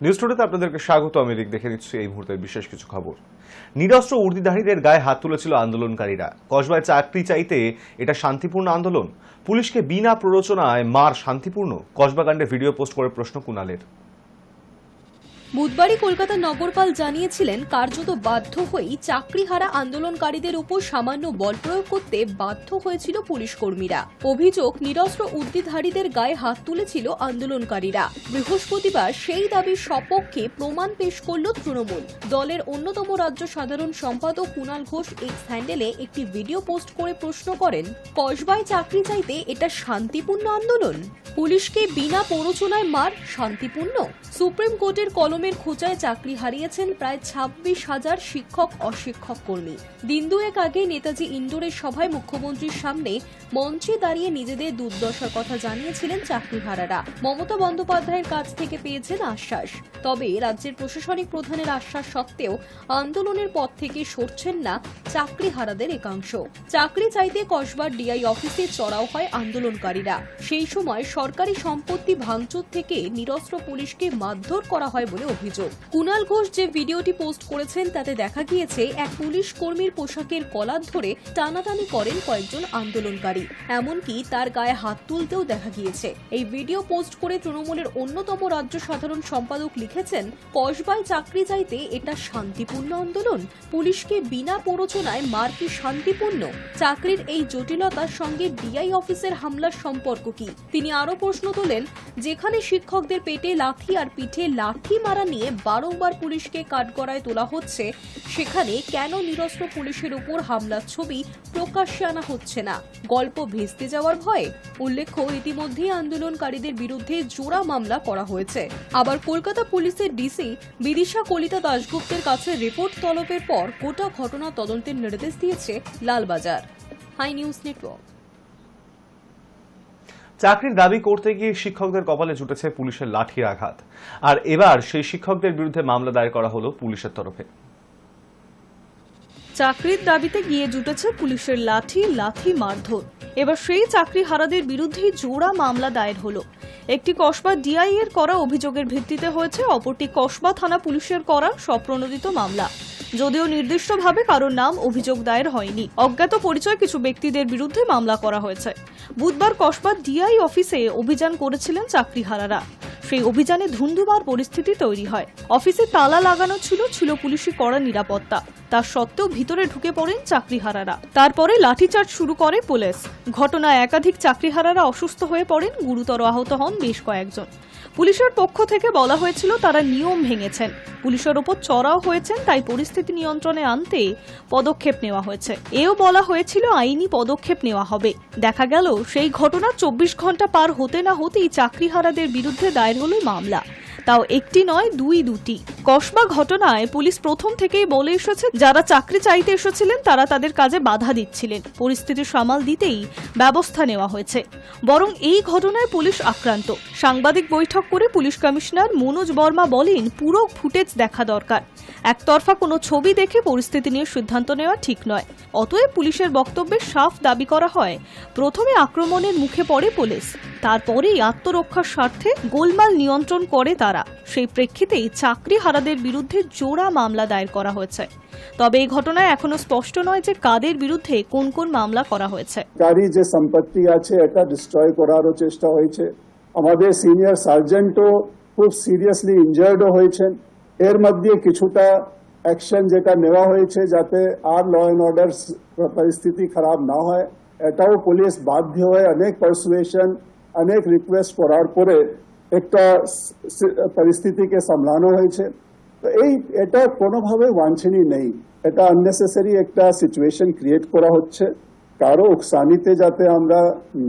News টুডেতে আপনাদেরকে স্বাগত। আমি দেখে নিচ্ছি এই মুহূর্তে বিশেষ কিছু খবর। নিরস্ত্র উর্দিধারীদের গায়ে হাত তুলেছিল আন্দোলনকারীরা। কসবায় চাকরি চাইতে এটা শান্তিপূর্ণ আন্দোলন। পুলিশকে বিনা প্ররোচনায় মার শান্তিপূর্ণ? কসবাকাণ্ডে ভিডিও পোস্ট করে প্রশ্ন কুণালের। বুধবারই কলকাতা নগরপাল জানিয়েছিলেন কার্যত বাধ্য হয়েই চাকরিহারা আন্দোলনকারীদের উপর সামান্য বল প্রয়োগ করতে বাধ্য হয়েছিল পুলিশ কর্মীরা। অভিযোগ, নিরস্ত্র উর্দিধারীদের গায়ে হাত তুলেছিল আন্দোলনকারীরা। বৃহস্পতিবার সেই দাবির সপক্ষে প্রমাণ পেশ করল তৃণমূল। দলের অন্যতম রাজ্য সাধারণ সম্পাদক কুণাল ঘোষ এক্স হ্যান্ডেলে একটি ভিডিও পোস্ট করে প্রশ্ন করেন, কসবায় চাকরি চাইতে এটা শান্তিপূর্ণ আন্দোলন? পুলিশকে বিনা প্ররোচনায় মার শান্তিপূর্ণ? সুপ্রিম কোর্টের কলমের খোঁচায় চাকরি হারিয়েছেন প্রায় 26,000 শিক্ষক অশিক্ষক কর্মী। দিন দুয়েক আগে নেতাজি ইন্ডোরের সভায় মুখ্যমন্ত্রীর সামনে মঞ্চে দাঁড়িয়ে নিজেদের দুর্দশার কথা জানিয়েছিলেন চাকরিহারারা। মমতা বন্দ্যোপাধ্যায়ের কাছ থেকে পেয়েছেন আশ্বাস। তবে রাজ্যের প্রশাসনিক প্রধানের আশ্বাস সত্ত্বেও আন্দোলনের পথ থেকে সরছেন না চাকরিহারাদের একাংশ। চাকরি চাইতে কসবার ডিআই অফিসে চড়াও হয় আন্দোলনকারীরা। সেই সময় সরকারি সম্পত্তি ভাঙচুর থেকে নিরস্ত্র পুলিশকে মারধর করা হয় বলে অভিযোগ। কুণাল ঘোষ যে ভিডিওটি পোস্ট করেছেন তাতে দেখা গিয়েছে এক পুলিশ কর্মীর পোশাকের কলার ধরে টানাটানি করেন কয়েকজন আন্দোলনকারী। এমনকি তার গায়ে হাত তুলতেও দেখা গিয়েছে। এই ভিডিও পোস্ট করে তৃণমূলের অন্যতম রাজ্য সাধারণ সম্পাদক লিখেছেন, কসবায় চাকরি চাইতে এটা শান্তিপূর্ণ আন্দোলন? পুলিশকে বিনা প্ররোচনায় মার কি শান্তিপূর্ণ? চাকরির এই জটিলতার সঙ্গে ডিআই অফিসের হামলার সম্পর্ক কি? তিনি আরো প্রশ্ন তোলেন, যেখানে শিক্ষকদের পেটে লাথি আর পিঠে লাথি মারা নিয়ে বারংবার পুলিশকে কাঠগড়ায় তোলা হচ্ছে, সেখানে কেন নিরস্ত্র পুলিশের উপর হামলার ছবি প্রকাশ্যে আনা হচ্ছে না? গল্প ভেস্তে যাওয়ার ভয়ে? উল্লেখ্য, ইতিমধ্যেই আন্দোলনকারীদের বিরুদ্ধে জোড়া মামলা করা হয়েছে। আবার কলকাতা পুলিশের ডিসি বিদিশা কলিতা দাশগুপ্তের কাছে রিপোর্ট তলবের পর গোটা ঘটনা তদন্তের নির্দেশ দিয়েছে লালবাজার। High News network. চাকরির দাবি করতে গিয়ে শিক্ষকদের কপালে জুটেছে পুলিশের লাঠির আঘাত। আর এবার সেই শিক্ষকদের বিরুদ্ধে মামলা দায়ের করা হলো পুলিশের তরফে। চাকরির দাবিতে গিয়ে জুটেছে পুলিশের লাঠি মারধর। এবার সেই চাকরি হারাদের বিরুদ্ধেই জোড়া মামলা দায়ের হলো। একটি কসবা ডিআই এর করা অভিযোগের ভিত্তিতে হয়েছে, অপরটি কসবা থানা পুলিশের করা স্বপ্রণোদিত মামলা। যদিও নির্দিষ্টভাবে কারোর নাম অভিযোগ দায়ের হয়নি, অজ্ঞাত পরিচয় কিছু ব্যক্তিদের বিরুদ্ধে মামলা করা হয়েছে। বুধবার কসবা ডিআই অফিসে অভিযান করেছিলেন চাকরিহারারা। সেই অভিযানে ধুন্ধুমার পরিস্থিতি তৈরি হয়। অফিসে তালা লাগানো ছিল পুলিশি কড়া নিরাপত্তা। তার সত্ত্বেও ভিতরে ঢুকে পড়েন চাকরিহারারা। তারপরে লাঠিচার্জ শুরু করে পুলিশ। ঘটনায় একাধিক চাকরিহারারা অসুস্থ হয়ে পড়েন, গুরুতর আহত হন বেশ কয়েকজন। পুলিশের পক্ষ থেকে বলা হয়েছিল তারা নিয়ম ভেঙেছেন, পুলিশের ওপর চড়াও হয়েছেন, তাই পরিস্থিতি নিয়ন্ত্রণে আনতে পদক্ষেপ নেওয়া হয়েছে। এও বলা হয়েছিল আইনি পদক্ষেপ নেওয়া হবে। দেখা গেল সেই ঘটনা 24 ঘন্টা পার হতে না হতেই চাকরিহারাদের বিরুদ্ধে দায়ের হলো মামলা। তাও একটি নয়, দুটি। কসবা ঘটনায় পুলিশ প্রথম থেকেই বলে এসেছে, যারা চাকরি চাইতে এসেছিলেন তারা তাদের কাজে বাধা দিচ্ছিলেন। পরিস্থিতি সামাল দিতেই ব্যবস্থা নেওয়া হয়েছে। বরং এই ঘটনায় পুলিশ আক্রান্ত। সাংবাদিক বৈঠক করে পুলিশ কমিশনার মনোজ বর্মা বলেন, পুরো ফুটেজ দেখা দরকার। একতরফা কোনো ছবি দেখে পরিস্থিতি নিয়ে সিদ্ধান্ত নেওয়া ঠিক নয়। অতএব পুলিশের বক্তব্যে সাফ দাবি করা হয়, প্রথমে আক্রমণের মুখে পড়ে পুলিশ, তারপরেই আত্মরক্ষার স্বার্থে গোলমাল নিয়ন্ত্রণ করে তারা। সেই প্রেক্ষিতেই চাকরি হারাদের বিরুদ্ধে জোড়া মামলা দায়ের করা হয়েছে। তবে এই ঘটনায় এখনো স্পষ্ট নয় যে কাদের বিরুদ্ধে কোন কোন মামলা করা হয়েছে। সরকারি যে সম্পত্তি আছে এটা ডিস্ট্রয় করারও চেষ্টা হয়েছে। আমাদের সিনিয়র সার্জেন্টও খুব সিরিয়াসলি ইনজার্ডও হয়েছেন। এর মধ্যে কিছুটা অ্যাকশন যেটা নেওয়া হয়েছে যাতে আর ল অ্যান্ড অর্ডার পরিস্থিতি খারাপ না হয়, এটাও পুলিশ বাধ্য হয়ে অনেক পারসুয়েশন, অনেক রিকোয়েস্ট করার পরে একটা পরিস্থিতিকে সামলানো হয়েছে। তো এটা কোনোভাবে বাঞ্ছনীয় নেই। এটা আননেসেসারি একটা সিচুয়েশন ক্রিয়েট করা হচ্ছে। কারো উকসানিতে যাতে আমরা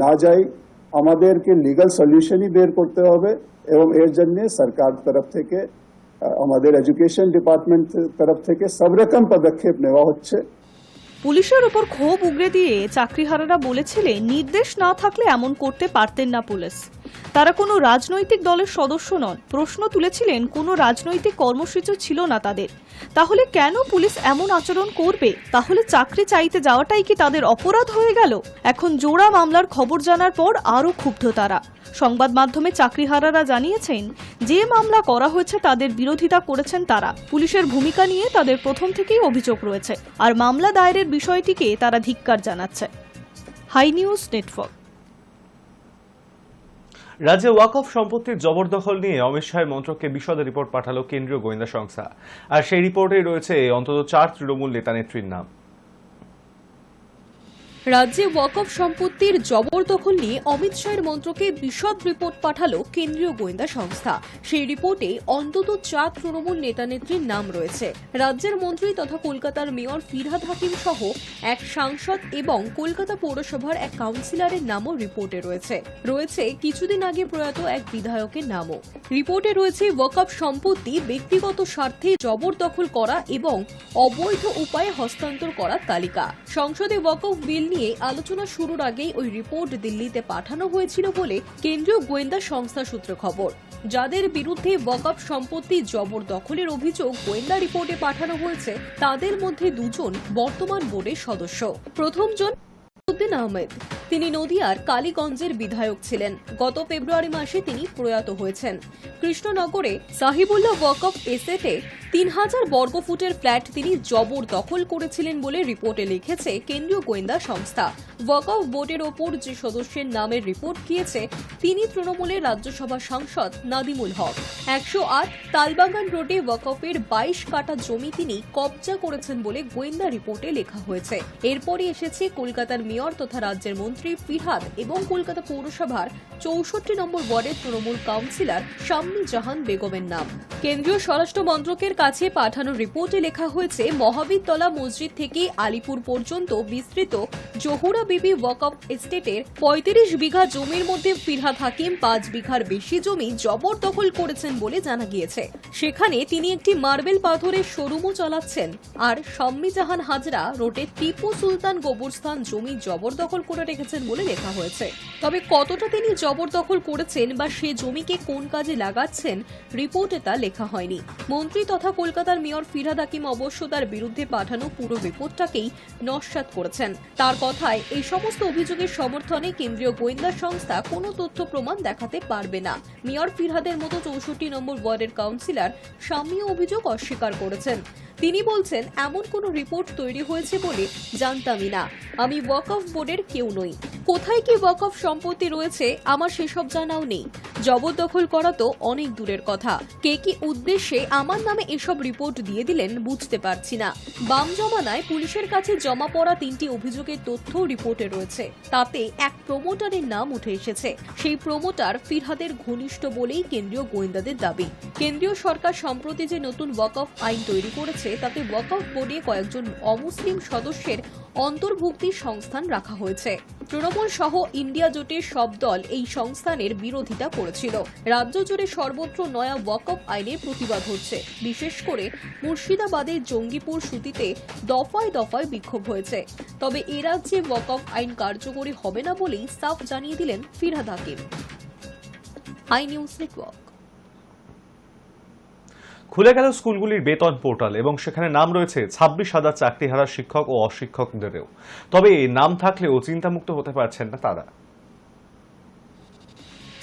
না যাই, আমাদেরকে লিগাল সলিউশনই বের করতে হবে এবং এর জন্য সরকার তরফ থেকে, আমাদের এডুকেশন ডিপার্টমেন্ট তরফ থেকে সব রকম পদক্ষেপ নেওয়া হচ্ছে। পুলিশের উপর ক্ষোভ উগরে দিয়ে চাকরিহারারা বলেছিলেন, নির্দেশ না থাকলে এমন করতে পারতেন না পুলিশ। তারা কোনো রাজনৈতিক দলের সদস্য নন। প্রশ্ন তুলেছিলেন কোনো রাজনৈতিক কর্মসূচি ছিল না তাদের। তাহলে কেন পুলিশ এমন আচরণ করবে? তাহলে চাকরি চাইতে যাওয়াটাই কি তাদের অপরাধ হয়ে গেল? এখন জোড়া মামলার খবর জানার পর আরও ক্ষুব্ধ তারা। সংবাদ মাধ্যমে চাকরিহারারা জানিয়েছেন, যে মামলা করা হয়েছে তাদের বিরোধিতা করেছেন তারা। পুলিশের ভূমিকা নিয়ে তাদের প্রথম থেকেই অভিযোগ রয়েছে, আর মামলা দায়েরের বিষয়টিকে তারা ধিক্কার জানাচ্ছে। Hi News Network. রাজ্যে ওয়াকফ সম্পত্তির জবরদখল নিয়ে অমিত শাহের মন্ত্রককে বিশদ রিপোর্ট পাঠালো কেন্দ্রীয় গোয়েন্দা সংস্থা। আর সেই রিপোর্টে রয়েছে অন্তত 4 তৃণমূল নেতা নেত্রীর নাম। রাজ্যে ওয়াকফ সম্পত্তির জবরদখল নিয়ে অমিত শাহের মন্ত্রকে বিশদ রিপোর্ট পাঠালো কেন্দ্রীয় গোয়েন্দা সংস্থা। সেই রিপোর্টে অন্তত 4 তৃণমূল নেতানেত্রীর নাম রয়েছে। রাজ্যের মন্ত্রী তথা কলকাতার মেয়র ফিরহাদ হাকিম সহ এক সাংসদ এবং কলকাতা পৌরসভার এক কাউন্সিলরের নামও রিপোর্টে রয়েছে কিছুদিন আগে প্রয়াত এক বিধায়কের নামও। রিপোর্টে রয়েছে ওয়াকফ সম্পত্তি ব্যক্তিগত স্বার্থে জবরদখল করা এবং অবৈধ উপায়ে হস্তান্তর করার তালিকা। সংসদে ওয়াকফ বিল নিয়ে আলোচনা শুরুর আগেই ওই রিপোর্ট দিল্লিতে পাঠানো হয়েছিল বলে কেন্দ্রীয় গোয়েন্দা সংস্থা সূত্রে খবর। যাদের বিরুদ্ধে ওয়াকফ সম্পত্তি জবরদখলের অভিযোগ গোয়েন্দা রিপোর্টে পাঠানো হয়েছে, তাদের মধ্যে 2 জন বর্তমান বোর্ডের সদস্য। প্রথমজন উদ্দিন আহমেদ, তিনি নদিয়ার কালীগঞ্জের বিধায়ক ছিলেন। গত ফেব্রুয়ারি মাসে তিনি প্রয়াত হয়েছেন। কৃষ্ণনগরে সাহিবুল্লাহ ওয়াকফ এসেটে 3000 বর্গফুটের ফ্ল্যাট তিনি জবরদখল করেছিলেন বলে রিপোর্টে লিখেছে কেন্দ্রীয় গোয়েন্দা সংস্থা। ওয়াকফ বোর্ডের ওপর যে সদস্যের নামের রিপোর্ট গিয়েছে, তিনি তৃণমূলের রাজ্যসভা সাংসদ নাদিমুল হক। 108 তালবাগান রোডে ওয়াকফের 22 কাঠা জমি তিনি কবজা করেছেন বলে গোয়েন্দা রিপোর্টে লেখা হয়েছে। এরপরই এসেছে কলকাতার মেয়র তথা রাজ্যের মন্ত্রী ফিরহাদ এবং কলকাতা পৌরসভার 64 নম্বর ওয়ার্ডের তৃণমূল কাউন্সিলর শাম্মী জাহান বেগমের নাম। কেন্দ্রীয় স্বরাষ্ট্র মন্ত্রকের কাছে পাঠানো রিপোর্টে লেখা হয়েছে, মহাবীরতলা মসজিদ থেকে আলিপুর পর্যন্ত বিস্তৃত জহুরা বিবি ওয়াকফ এস্টেটের 35 বিঘা জমির মধ্যে ফিরহাদ হাকিম 5 বিঘার বেশি জমি জবরদখল করেছেন বলে জানা গিয়েছে। সেখানে তিনি একটি মার্বেল পাথরের শোরুমও চালাচ্ছেন। আর শাম্মী জাহান হাজরা রোডে টিপু সুলতান গোবরস্থান জমি জবরদখল করে রেখেছেন বলে লেখা হয়েছে। তবে কতটা তিনি জবরদখল করেছেন বা সে জমিকে কোন কাজে লাগাচ্ছেন, রিপোর্টে তা লেখা হয়নি। মন্ত্রী তথা কলকাতার মেয়র ফিরহাদ হাকিম অবশ্য তার বিরুদ্ধে পাঠানো পুরো রিপোর্টটাকেই নস্যাৎ করেছেন। তার কথায়, এই সমস্ত অভিযোগের সমর্থনে কেন্দ্রীয় গোয়েন্দা সংস্থা কোনো তথ্য প্রমাণ দেখাতে পারবে না। মেয়র ফিরহাদের মতো 64 নম্বর ওয়ার্ডের কাউন্সিলর শাম্মীও অভিযোগ অস্বীকার করেছেন। তিনি বলছেন, এমন কোনো রিপোর্ট তৈরি হয়েছে বলে জানতামই না। আমি ওয়াকফ বোর্ডের কেউ নই। কোথায় কি ওয়াকফ সম্পত্তি রয়েছে আমার সেসব জানাও নেই। জবরদখল করা তো অনেক দূরের কথা। কে কি উদ্দেশ্যে আমার নামে এসব রিপোর্ট দিয়ে দিলেন বুঝতে পারছি না। বাম জমানায় পুলিশের কাছে জমা পড়া 3টি অভিযোগের তথ্য রিপোর্টে রয়েছে। তাতে এক প্রমোটারের নাম উঠে এসেছে। সেই প্রমোটার ফিরহাদের ঘনিষ্ঠ বলেই কেন্দ্রীয় গোয়েন্দাদের দাবি। কেন্দ্রীয় সরকার সম্প্রতি যে নতুন ওয়াকফ আইন তৈরি করেছে, তাতে ওয়াকফ বোর্ডে কয়েকজন অমুসলিম সদস্যের অন্তর্ভুক্তির সংস্থান রাখা হয়েছে। তৃণমূল সহ ইন্ডিয়া জোটের সব দল এই সংস্থানের বিরোধিতা করেছিল। রাজ্য জুড়ে সর্বত্র নয়া ওয়াকফ আইনের প্রতিবাদ হচ্ছে। বিশেষ করে মুর্শিদাবাদের জঙ্গিপুর সুতিতে দফায় দফায় বিক্ষোভ হয়েছে। তবে এ রাজ্যে ওয়াকফ আইন কার্যকরী হবে না বলেই সাফ জানিয়ে দিলেন Firhad Hakim. Hi News Network. খুলে গেল স্কুলগুলির বেতন পোর্টাল এবং সেখানে নাম রয়েছে 26,000 চাকরিহারা শিক্ষক ও অশিক্ষকদেরও। তবে নাম থাকলেও চিন্তামুক্ত হতে পারছেন না তারা।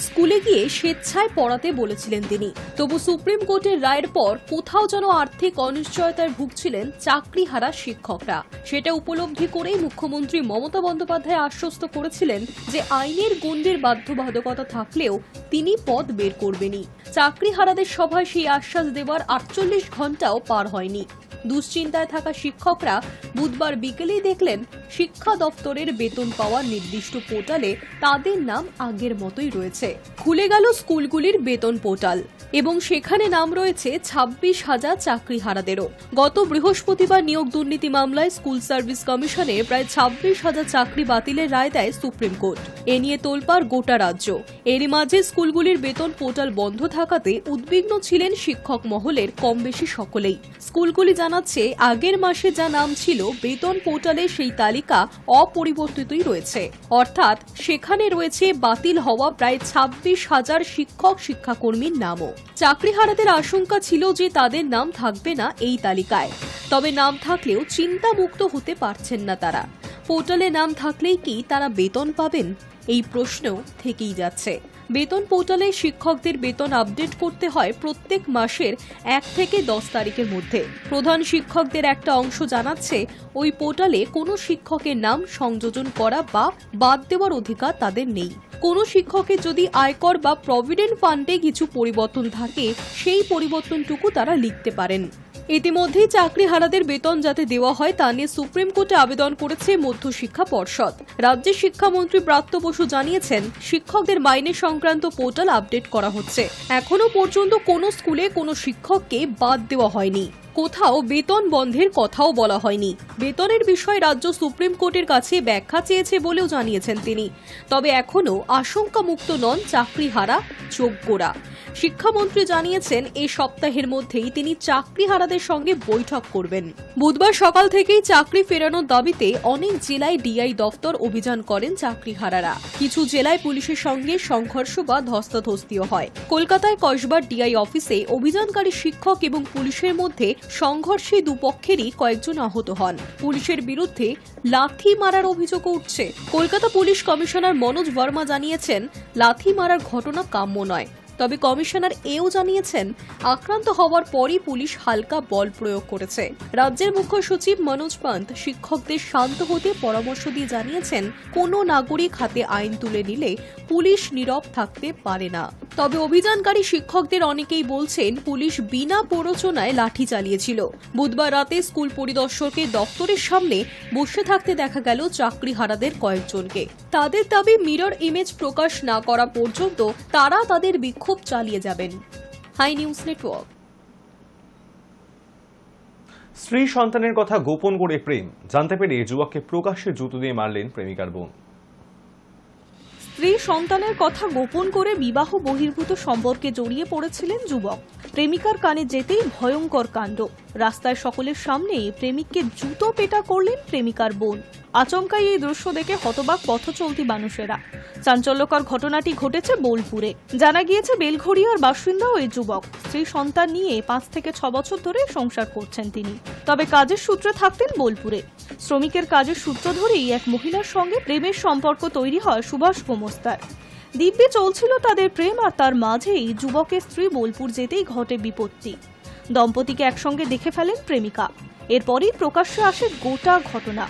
স্কুলে গিয়ে স্বেচ্ছায় পড়াতে বলেছিলেন তিনি। তবু সুপ্রিম কোর্টের রায়ের পর কোথাও যেন আর্থিক অনিশ্চয়তায় ভুগছিলেন চাকরিহারা শিক্ষকরা। সেটা উপলব্ধি করেই মুখ্যমন্ত্রী মমতা বন্দ্যোপাধ্যায় আশ্বস্ত করেছিলেন যে আইনের গণ্ডির বাধ্যবাধকতা থাকলেও তিনি পদ বের করবেনই। চাকরিহারাদের সভায় সেই আশ্বাস দেওয়ার 48 ঘণ্টাও পার হয়নি। দুশ্চিন্তায় থাকা শিক্ষকরা বুধবার বিকেলেই দেখলেন শিক্ষা দপ্তরের বেতন পাওয়ার নির্দিষ্ট পোর্টালে তাদের নাম আগের মতোই রয়েছে। খুলে গেল স্কুলগুলির বেতন পোর্টাল এবং সেখানে নাম রয়েছে 26,000 চাকরিহারাদেরও। গত বৃহস্পতিবার নিয়োগ দুর্নীতি মামলায় স্কুল সার্ভিস কমিশনে প্রায় 26,000 চাকরি বাতিলের রায় দেয় সুপ্রিম কোর্ট। এ নিয়ে তোলপাড় গোটা রাজ্য। এরই মাঝে স্কুলগুলির বেতন পোর্টাল বন্ধ থাকাতে উদ্বিগ্ন ছিলেন শিক্ষক মহলের কম বেশি সকলেই। স্কুলগুলি জানাচ্ছে, আগের মাসে যা নাম ছিল বেতন পোর্টালে সেই তালিকা তালিকা অপরিবর্তিতই রয়েছে, অর্থাৎ সেখানে রয়েছে বাতিল হওয়া প্রায় 26,000 শিক্ষক শিক্ষাকর্মীর নামও। চাকরিহারাদের আশঙ্কা ছিল যে তাদের নাম থাকবে না এই তালিকায়, তবে নাম থাকলেও চিন্তামুক্ত হতে পারছেন না তারা। পোর্টালে নাম থাকলেই কি তারা বেতন পাবেন, এই প্রশ্ন থেকেই যাচ্ছে। বেতন পোর্টালে শিক্ষকদের বেতন আপডেট করতে হয় প্রত্যেক মাসের 1 থেকে 10 তারিখের মধ্যে। প্রধান শিক্ষকদের একটা অংশ জানাচ্ছে ওই পোর্টালে কোনো শিক্ষকের নাম সংযোজন করা বা বাদ দেওয়ার অধিকার তাদের নেই। কোনো শিক্ষকের যদি আয়কর বা প্রভিডেন্ট ফান্ডে কিছু পরিবর্তন থাকে, সেই পরিবর্তনটুকু তারা লিখতে পারেন। ইতিমধ্যেই চাকরিহারাদের বেতন যাতে দেওয়া হয় তা নিয়ে সুপ্রিম কোর্টে আবেদন করেছে মধ্যশিক্ষা পর্ষদ। রাজ্যের শিক্ষামন্ত্রী ব্রাত্য বসু জানিয়েছেন, শিক্ষকদের মাইনে সংক্রান্ত পোর্টাল আপডেট করা হচ্ছে। এখনো পর্যন্ত কোনো স্কুলে কোনো শিক্ষককে বাদ দেওয়া হয়নি, কোথাও বেতন বন্ধের কথাও বলা হয়নি। বেতনের বিষয়ে রাজ্য সুপ্রিম কোর্টের কাছে ব্যাখ্যা চেয়েছে বলেও জানিয়েছেন তিনি। তবে এখনো আশঙ্কামুক্ত নন চাকরিহারা যোগ্যরা। শিক্ষামন্ত্রী জানিয়েছেন, এই সপ্তাহের মধ্যেই তিনি চাকরিহারাদের সঙ্গে বৈঠক করবেন। বুধবার সকাল থেকেই চাকরি ফেরানোর দাবিতে অনেক জেলায় ডিআই দফতর অভিযান করেন চাকরিহারারা। কিছু জেলায় পুলিশের সঙ্গে সংঘর্ষ বা ধস্তাধস্তিও হয়। কলকাতায় কসবার ডিআই অফিসে অভিযানকারী শিক্ষক এবং পুলিশের মধ্যে সংঘর্ষে দুপক্ষেরই কয়েকজন আহত হন। পুলিশের বিরুদ্ধে লাথি মারার অভিযোগ উঠছে। কলকাতা পুলিশ কমিশনার মনোজ বর্মা জানিয়েছেন, লাথি মারার ঘটনা কাম্য নয়। তবে কমিশনার এও জানিয়েছেন, আক্রান্ত হওয়ার পরই পুলিশ হালকা বল প্রয়োগ করেছে। রাজ্যের মুখ্য সচিব মনোজ পান্ত শিক্ষকদের শান্ত হতে পরামর্শ দিয়ে জানিয়েছেন, কোনো নাগরিক হাতে আইন তুলে নিলে পুলিশ নীরব থাকতে পারে না। তবে অভিযানকারী শিক্ষকদের অনেকেই বলছেন, পুলিশ বিনা প্ররোচনায় লাঠি চালিয়েছিল। বুধবার রাতে স্কুল পরিদর্শকের দপ্তরের সামনে বসে থাকতে দেখা গেল চাকরিহারাদের কয়েকজনকে। তাদের দাবি, মিরর ইমেজ প্রকাশ না করা পর্যন্ত তারা তাদের বিক্ষোভ চালিয়ে যাবেন। Hi News Network. স্ত্রী সন্তানের কথা গোপন করে প্রেম, জানতে পেরে যুবককে প্রকাশ্যে জুতো দিয়ে মারলেন প্রেমিকার বোন। স্ত্রী সন্তানের কথা গোপন করে বিবাহ বহির্ভূত সম্পর্কে জড়িয়ে পড়েছিলেন যুবক। প্রেমিকার কানে যেতেই ভয়ঙ্কর কাণ্ড। রাস্তায় সকলের সামনেই প্রেমিককে জুতো পেটা করলেন প্রেমিকার বোন। আচমকাই এই দৃশ্য দেখে হতবাক পথচলতি মানুষেরা। চাঞ্চল্যকর ঘটনাটি ঘটেছে বোলপুরে। জানা গিয়েছে, বেলঘড়িয়ার বাসিন্দা ওই যুবক। স্ত্রী সন্তান নিয়ে 5 থেকে 6 বছর ধরে সংসার করছেন তিনি। তবে কাজের সূত্রে থাকতেন বোলপুরে। শ্রমিকের কাজের সূত্র ধরেই এক মহিলার সঙ্গে প্রেমের সম্পর্ক তৈরি হয় সুভাষ গোমস্তার। দিব্যি চলছিল তাদের প্রেম, আর তার মাঝেই যুবকের স্ত্রী বোলপুর যেতেই ঘটে বিপত্তি। দম্পতিকে একসঙ্গে দেখে ফেলেন প্রেমিকা। এরপরই প্রকাশ্যে আসে গোটা ঘটনা।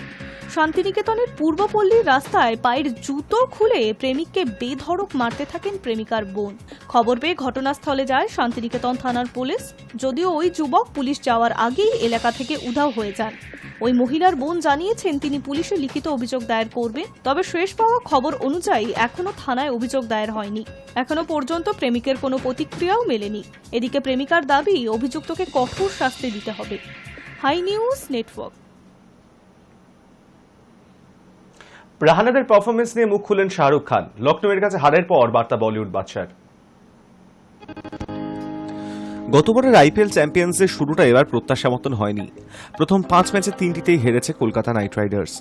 শান্তিনিকেতনের পূর্বপল্লীর রাস্তায় পায়ের জুতো খুলে প্রেমিককে বেধড়ক মারতে থাকেন প্রেমিকার বোন। খবর পেয়ে ঘটনাস্থলে যায় শান্তিনিকেতন থানার পুলিশ। যদিও ওই যুবক পুলিশ যাওয়ার আগেই এলাকা থেকে উধাও হয়ে যান। ওই মহিলার বোন জানিয়েছেন, তিনি পুলিশে লিখিত অভিযোগ দায়ের করবেন। তবে শেষ পাওয়া খবর অনুযায়ী এখনো থানায় অভিযোগ দায়ের হয়নি। এখনো পর্যন্ত প্রেমিকের কোনো প্রতিক্রিয়াও মেলেনি। এদিকে প্রেমিকার দাবি, অভিযুক্তকে কঠোর শাস্তি দিতে হবে। Hi News Network. রাহানাদের পারফরমেন্স নিয়ে মুখ খুললেন শাহরুখ খান। লখনৌয়ের কাছে হারের পর বার্তা বলিউড বাদশার। গতবারের আইপিএল চ্যাম্পিয়ন্সের শুরুটা এবার প্রত্যাশা মতন হয়নি। প্রথম 5 ম্যাচে 3টিতেই হেরেছে কলকাতা নাইট রাইডার্স।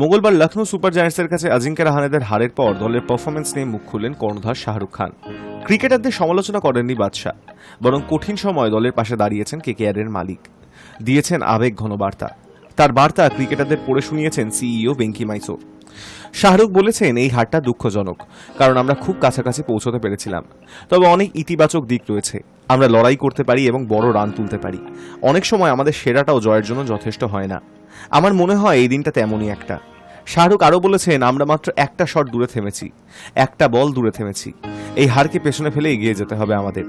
মঙ্গলবার লখনৌ সুপার জায়ান্টসের কাছে আজিঙ্কা রাহানেদের হারের পর দলের পারফরমেন্স নিয়ে মুখ খুললেন কর্ণধার শাহরুখ খান। ক্রিকেটারদের সমালোচনা করেননি বাদশা, বরং কঠিন সময় দলের পাশে দাঁড়িয়েছেন কেকেআরের মালিক। দিয়েছেন আবেগ ঘন বার্তা। তার বার্তা ক্রিকেটারদের পড়ে শুনিয়েছেন সিইও বেঙ্কি মাইসো। শাহরুখ বলেছেন, এই হারটা দুঃখজনক, কারণ আমরা খুব কাছাকাছি পৌঁছতে পেরেছিলাম। তবে অনেক ইতিবাচক দিক রয়েছে। আমরা লড়াই করতে পারি এবং বড় রান তুলতে পারি। অনেক সময় আমাদের সেরাটাও জয়ের জন্য যথেষ্ট হয় না। আমার মনে হয় এই দিনটা তেমনই একটা। শাহরুখ আরও বলেছেন, আমরা মাত্র একটা শট দূরে থেমেছি, একটা বল দূরে থেমেছি। এই হারকে পেছনে ফেলে এগিয়ে যেতে হবে আমাদের।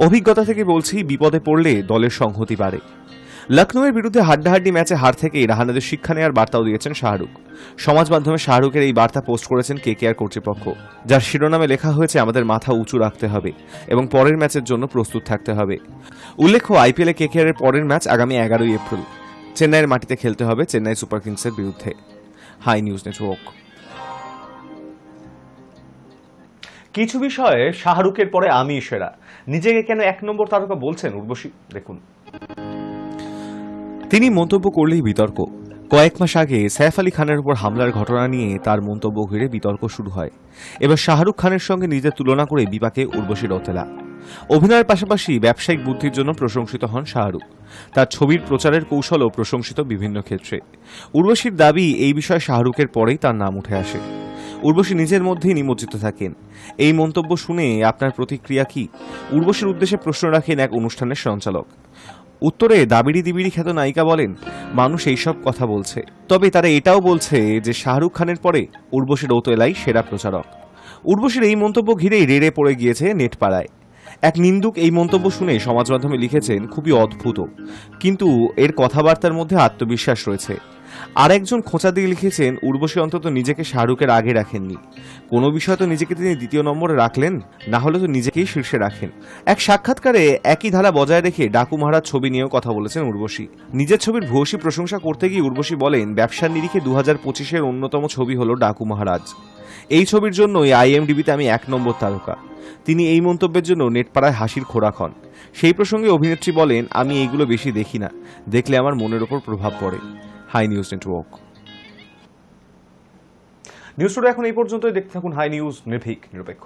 অভিজ্ঞতা থেকে বলছি, বিপদে পড়লে দলের সংহতি বাড়ে। লখনৌয়ের বিরুদ্ধে হাড্ডাহাড্ডি ম্যাচে হার থেকেই রাহানাদের শিক্ষা নেওয়ার বার্তাও দিয়েছেন শাহরুখ। সমাজ মাধ্যমে শাহরুখের এই বার্তা পোস্ট করেছেন কেকেআর কর্তৃপক্ষ, যার শিরোনামে লেখা হয়েছে, আমাদের মাথা উঁচু রাখতে হবে এবং পরের ম্যাচের জন্য প্রস্তুত থাকতে হবে। উল্লেখ্য, আইপিএলে কেকেআরের পরের ম্যাচ আগামী 11 এপ্রিল চেন্নাইয়ের মাটিতে খেলতে হবে চেন্নাই সুপার কিংসের বিরুদ্ধে। Hi News Network. কিছু বিষয়ে শাহরুখের পরে আমি সেরা, নিজেকে কেন 1 নম্বর তারকা বলছেন উর্বশী, দেখুন। তিনি মন্তব্য করলেই বিতর্ক। কয়েক মাস আগে সাইফ আলী খানের উপর হামলার ঘটনা নিয়ে তার মন্তব্য ঘিরে বিতর্ক শুরু হয়। এবার শাহরুখ খানের সঙ্গে নিজের তুলনা করে বিপাকে উর্বশী রৌতেলা। অভিনয়ের পাশাপাশি ব্যবসায়িক বুদ্ধির জন্য প্রশংসিত হন শাহরুখ। তার ছবির প্রচারের কৌশলও প্রশংসিত বিভিন্ন ক্ষেত্রে। উর্বশীর দাবি, এই বিষয়ে শাহরুখের পরেই তার নাম উঠে আসে। উর্বশী নিজের মধ্যেই নিমজ্জিত থাকেন। এই মন্তব্য শুনে আপনার প্রতিক্রিয়া কি? উর্বশীর উদ্দেশ্যে প্রশ্ন রাখেন এক অনুষ্ঠানের সঞ্চালক। উত্তরে দাবিড়ি দিবিড়ি খ্যাত নায়িকা বলেন, মানুষ এইসব কথা বলছে, তবে তারা এটাও বলছে যে শাহরুখ খানের পরে উর্বশী রৌতেলাই সেরা প্রচারক। উর্বশীর এই মন্তব্য ঘিরেই রেড়ে পড়ে গিয়েছে নেটপাড়ায়। এক নিন্দুক এই মন্তব্য শুনে সমাজ মাধ্যমে লিখেছেন, খুবই অদ্ভুত, কিন্তু এর কথাবার্তার মধ্যে আত্মবিশ্বাস রয়েছে। আর একজন খোঁচা দিয়ে লিখেছেন, উর্বশী অন্তত নিজেকে শাহরুখের আগে রাখেননি। কোনো বিষয় তো নিজেকে তিনি দ্বিতীয় নম্বরে রাখলেন, না হলে তো নিজেকেই শীর্ষে রাখেন। এক সাক্ষাৎকারে একই ধারা বজায় রেখে ডাকু মহারাজ ছবি নিয়েও কথা বলেছেন উর্বশী। নিজের ছবির ভূয়সী প্রশংসা করতে গিয়ে উর্বশী বলেন, ব্যবসার নিরিখে 2025-এর অন্যতম ছবি হলো ডাকু মহারাজ। এই ছবির জন্যই IMDb-তে আমি 1 নম্বর তারকা। তিনি এই মন্তব্যের জন্য নেটপাড়ায় হাসির খোরাক হন। সেই প্রসঙ্গে অভিনেত্রী বলেন, আমি এইগুলো বেশি দেখি না, দেখলে আমার মনের ওপর প্রভাব পড়ে। Hi News Network. News Today এখন এই পর্যন্তই। দেখতে থাকুন হাই নিউজ, নির্ভীক নিরপেক্ষ।